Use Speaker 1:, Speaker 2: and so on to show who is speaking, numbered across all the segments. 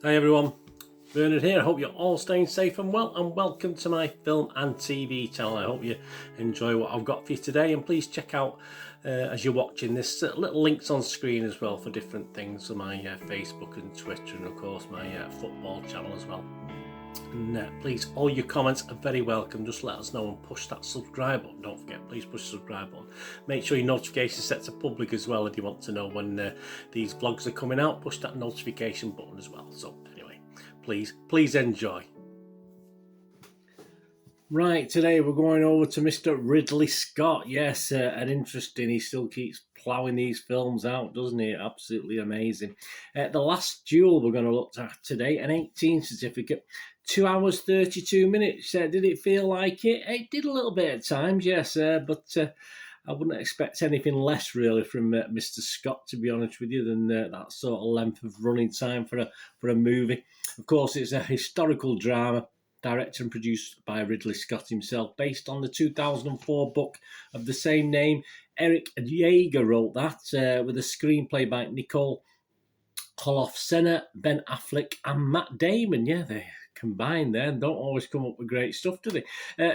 Speaker 1: Hi everyone, Bernard here. I hope you're all staying safe and well, and welcome to my film and TV channel. I hope you enjoy what I've got for you today, and please check out as you're watching this little links on screen as well for different things on my Facebook and Twitter, and of course my football channel as well. And please, all your comments are very welcome. Just let us know and push that subscribe button. Don't forget, please push the subscribe button. Make sure your notifications set to public as well if you want to know when these vlogs are coming out. Push that notification button as well. So anyway, please enjoy. Right, today we're going over to Mr. Ridley Scott. Yes, and interesting. He still keeps ploughing these films out, doesn't he? Absolutely amazing. The Last Duel we're going to look at today, an 18 certificate, 2 hours 32 minutes. Did it feel like it? It did a little bit at times, yes, but I wouldn't expect anything less really from Mr. Scott, to be honest with you, than that sort of length of running time for a movie. Of course, it's a historical drama, directed and produced by Ridley Scott himself, based on the 2004 book of the same name. Eric Yeager wrote that, with a screenplay by Nicole Koloff-Senna, Ben Affleck and Matt Damon. Yeah, they combined there and don't always come up with great stuff, do they?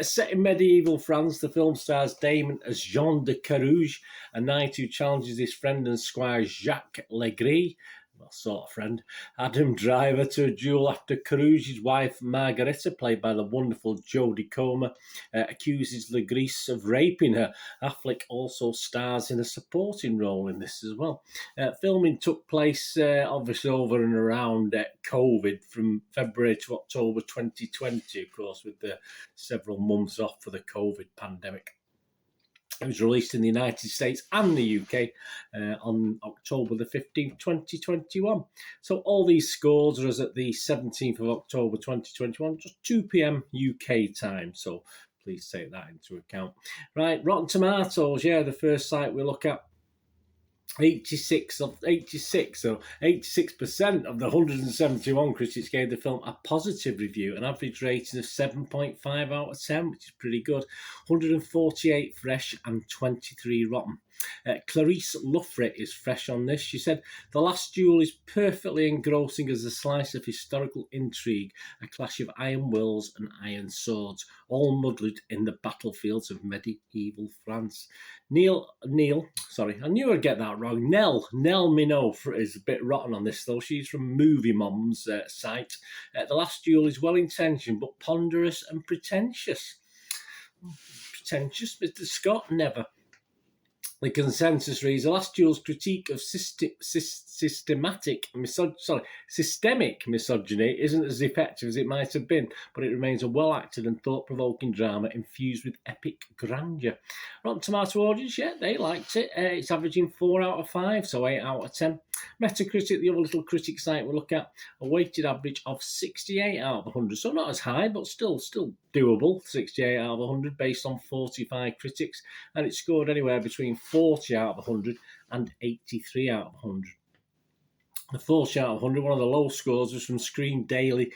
Speaker 1: Set in medieval France, the film stars Damon as Jean de Carouge, a knight who challenges his friend and squire Jacques Legris, well, sort of friend, Adam Driver, to a duel after Carouge's wife Margareta, played by the wonderful Jodie Comer, accuses Legris of raping her. Affleck also stars in a supporting role in this as well. Filming took place obviously over and around COVID, from February to October 2020, of course, with the several months off for the COVID pandemic. It was released in the United States and the UK on October the 15th, 2021. So all these scores are as at the 17th of October 2021, just 2 p.m. UK time. So please take that into account. Right, Rotten Tomatoes, yeah, the first site we look at. 86% of the 171 critics gave the film a positive review, an average rating of 7.5 out of 10, which is pretty good. 148 fresh and 23 rotten. Clarice Luffrey is fresh on this. She said, "The Last Duel is perfectly engrossing as a slice of historical intrigue, a clash of iron wills and iron swords, all muddled in the battlefields of medieval France." Neil, sorry, I knew I'd get that wrong. Nell Minot is a bit rotten on this, though. She's from Movie Mom's site. The Last Duel is well-intentioned, but ponderous and pretentious. Pretentious, Mr. Scott? Never. The consensus reads, "The Last Duel's critique of systemic misogyny isn't as effective as it might have been, but it remains a well-acted and thought-provoking drama infused with epic grandeur." Rotten Tomato audience, yeah, they liked it. It's averaging 4 out of 5, so 8 out of 10. Metacritic, the other little critic site we look at, a weighted average of 68 out of 100, so not as high, but still doable. 68 out of 100 based on 45 critics, and it scored anywhere between 40 out of 100 and 83 out of 100. The 40 out of 100, one of the low scores, was from Screen Daily's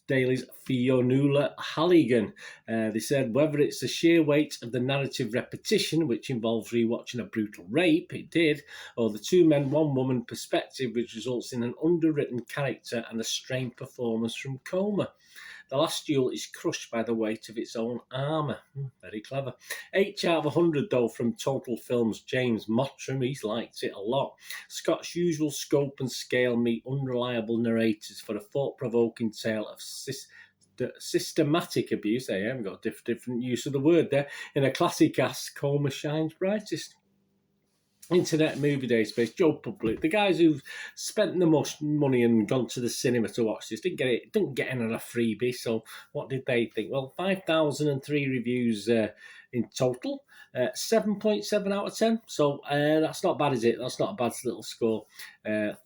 Speaker 1: Fionnuala Halligan. They said, "Whether it's the sheer weight of the narrative repetition, which involves rewatching a brutal rape," it did, "or the two men, one woman perspective, which results in an underwritten character and a strained performance from Comer. The Last Duel is crushed by the weight of its own armour." Very clever. 8 out of 100, though, from Total Films' James Mottram. He's liked it a lot. "Scott's usual scope and scale meet unreliable narrators for a thought-provoking tale of systematic abuse." They haven't got different use of the word there. "In a classic cast, Comer shines brightest." Internet Movie Database, Joe Public, the guys who've spent the most money and gone to the cinema to watch this, didn't get in on a freebie. So what did they think? Well, 5,003 reviews in total, 7.7 out of 10. So that's not bad, is it? That's not a bad little score.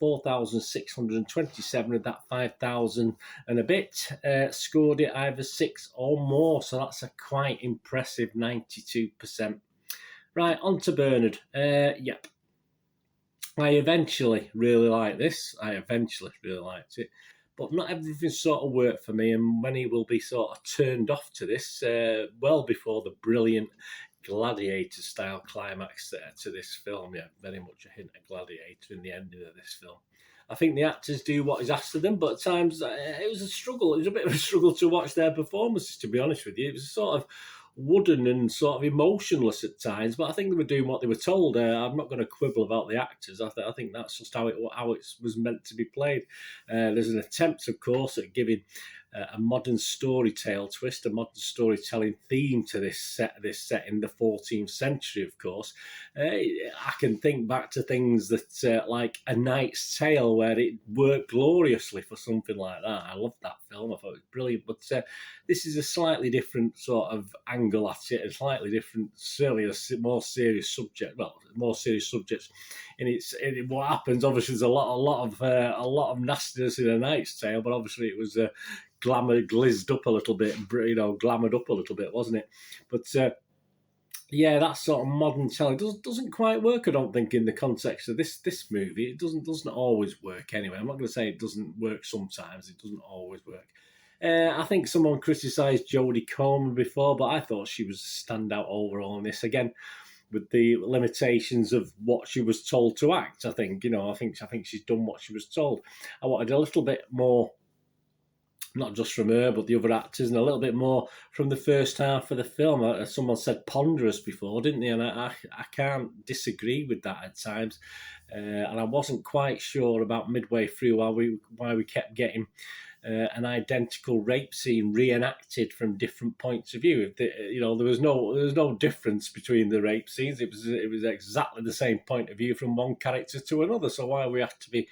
Speaker 1: 4,627 of that 5,000 and a bit scored it either 6 or more. So that's a quite impressive 92%. Right, on to Bernard. Yep. I eventually really liked this. I eventually really liked it. But not everything sort of worked for me, and many will be sort of turned off to this well before the brilliant Gladiator-style climax to this film. Yeah, very much a hint of Gladiator in the ending of this film. I think the actors do what is asked of them, but at times it was a struggle. It was a bit of a struggle to watch their performances, to be honest with you. It was sort of wooden and sort of emotionless at times, but I think they were doing what they were told. I'm not going to quibble about the actors. I think that's just how it was meant to be played. There's an attempt, of course, at giving a modern storytale twist, a modern storytelling theme to this set in the 14th century, of course. I can think back to things that, like A Knight's Tale, where it worked gloriously for something like that. I loved that film. I thought it was brilliant. But this is a slightly different sort of angle at it, a slightly different, certainly a more serious subject. Well, more serious subjects. And what happens, obviously, there's a lot of nastiness in A Knight's Tale, but obviously it was glamored up a little bit, wasn't it? But yeah, that sort of modern telling doesn't quite work, I don't think, in the context of this movie. It doesn't always work anyway. I'm not going to say it doesn't work sometimes. It doesn't always work. I think someone criticised Jodie Comer before, but I thought she was a standout overall in this. Again, with the limitations of what she was told to act, I think she's done what she was told. I wanted a little bit more, not just from her, but the other actors, and a little bit more from the first half of the film. Someone said ponderous before, didn't they? And I can't disagree with that at times. And I wasn't quite sure about midway through why we kept getting an identical rape scene reenacted from different points of view. There was no difference between the rape scenes. It was exactly the same point of view from one character to another. So why we have to be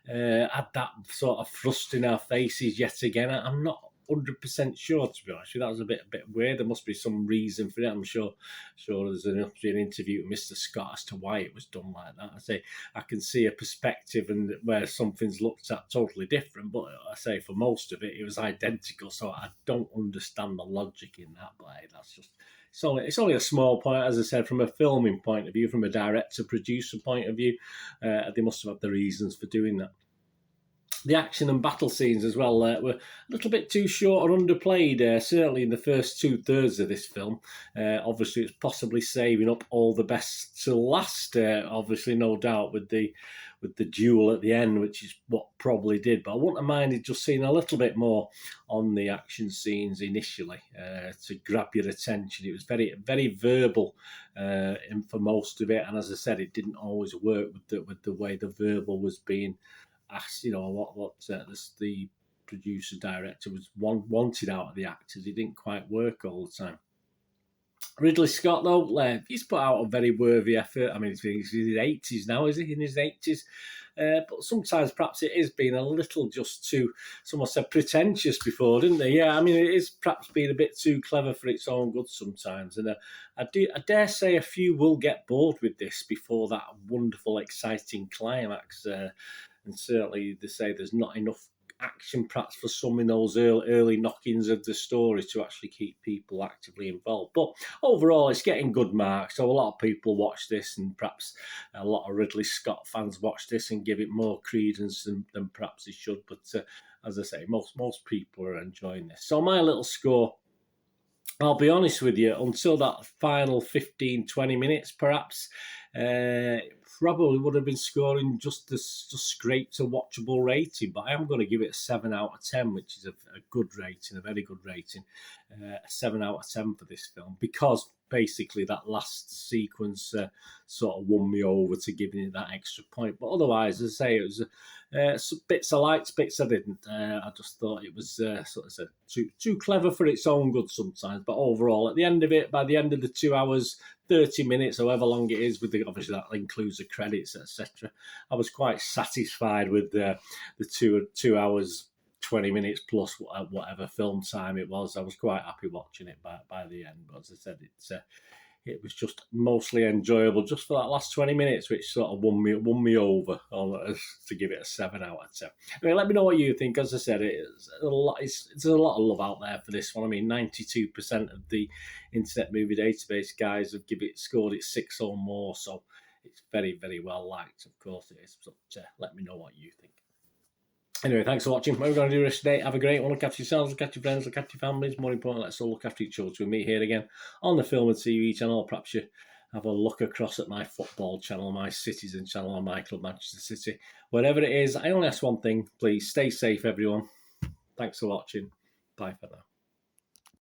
Speaker 1: had that sort of thrust in our faces yet again? I'm not 100% sure, to be honest with you. That was a bit weird. There must be some reason for it. I'm sure there's an interview with Mr. Scott as to why it was done like that. I can see a perspective and where something's looked at totally different, but I say for most of it, it was identical. So I don't understand the logic in that. But hey, that's just it's only a small point, as I said, from a filming point of view, from a director-producer point of view. They must have had the reasons for doing that. The action and battle scenes as well were a little bit too short or underplayed, certainly in the first 2/3 of this film. Obviously, it's possibly saving up all the best to last, obviously, no doubt, with the duel at the end, which is what probably did. But I wouldn't have minded just seeing a little bit more on the action scenes initially to grab your attention. It was very, very verbal for most of it. And as I said, it didn't always work with the way the verbal was being asked, what the producer director was wanted out of the actors. It didn't quite work all the time. Ridley Scott, though, he's put out a very worthy effort. I mean, he's in his 80s now, is he? In his 80s. But sometimes perhaps it is being a little just too, someone said pretentious before, didn't they? Yeah, I mean, it is perhaps being a bit too clever for its own good sometimes. And I dare say a few will get bored with this before that wonderful, exciting climax. And certainly they say there's not enough action perhaps for some in those early knockings of the story to actually keep people actively involved. But overall, it's getting good marks. So a lot of people watch this, and perhaps a lot of Ridley Scott fans watch this and give it more credence than perhaps they should. But as I say, most people are enjoying this. So my little score, I'll be honest with you, until that final 15-20 minutes perhaps, probably would have been scoring just scraped a watchable rating, but I am going to give it a 7 out of 10, which is a good rating, a very good rating. A 7 out of 10 for this film, because basically that last sequence sort of won me over to giving it that extra point. But otherwise, as I say, it was some bits I liked, bits I didn't. I just thought it was sort of too clever for its own good sometimes. But overall, at the end of it, by the end of the 2 hours, 30 minutes, however long it is, obviously that includes the credits, etc., I was quite satisfied with the 2 hours, 20 minutes plus whatever film time it was. I was quite happy watching it by the end. But as I said, it was just mostly enjoyable just for that last 20 minutes, which sort of won me over to give it a 7 out of 10. I mean, let me know what you think. As I said, there's a lot of love out there for this one. I mean, 92% of the Internet Movie Database guys have scored it 6 or more, so it's very, very well liked. Of course it is. But let me know what you think. Anyway, thanks for watching. What we're going to do today, have a great one. Look after yourselves, look after your friends, look after your families. More importantly, let's all look after each other. We'll meet here again on the Film and TV channel. Perhaps you have a look across at my football channel, my Citizen channel, or my Club Manchester City. Whatever it is, I only ask one thing. Please stay safe, everyone. Thanks for watching. Bye for now.